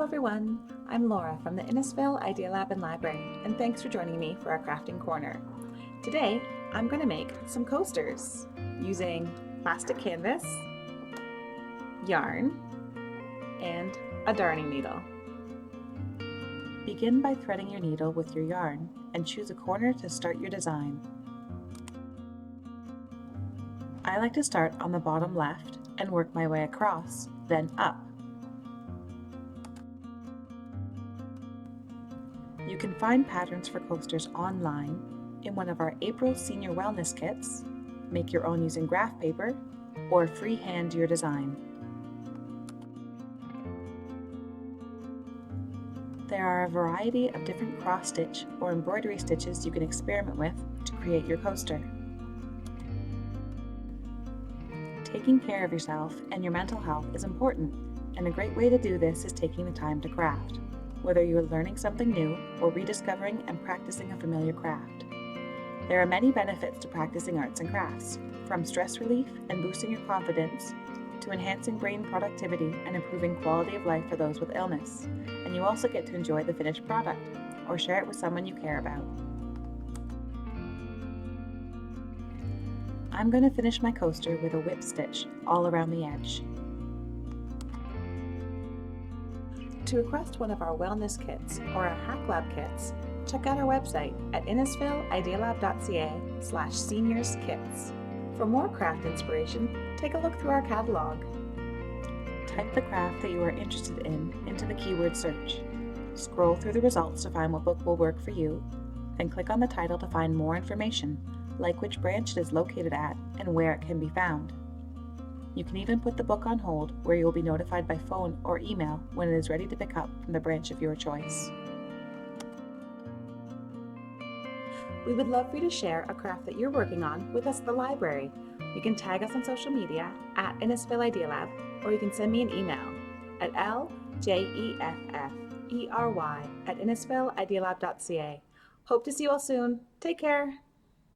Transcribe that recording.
everyone, I'm Laura from the Innisfil Idea Lab and Library, and thanks for joining me for our crafting corner. Today, I'm going to make some coasters using plastic canvas, yarn, and a darning needle. Begin by threading your needle with your yarn and choose a corner to start your design. I like to start on the bottom left and work my way across, then up. You can find patterns for coasters online in one of our April Senior Wellness Kits, make your own using graph paper, or freehand your design. There are a variety of different cross-stitch or embroidery stitches you can experiment with to create your coaster. Taking care of yourself and your mental health is important, and a great way to do this is taking the time to craft, whether you are learning something new or rediscovering and practicing a familiar craft. There are many benefits to practicing arts and crafts, from stress relief and boosting your confidence to enhancing brain productivity and improving quality of life for those with illness. And you also get to enjoy the finished product or share it with someone you care about. I'm going to finish my coaster with a whip stitch all around the edge. To request one of our wellness kits or our Hack Lab kits, check out our website at innisfilidealab.ca/seniorskits. For more craft inspiration, take a look through our catalog. Type the craft that you are interested in into the keyword search. Scroll through the results to find what book will work for you, then click on the title to find more information, like which branch it is located at and where it can be found. You can even put the book on hold, where you will be notified by phone or email when it is ready to pick up from the branch of your choice. We would love for you to share a craft that you're working on with us at the library. You can tag us on social media at Innisfil Idea Lab, or you can send me an email at ljeffery@innisfilidealab.ca. Hope to see you all soon. Take care.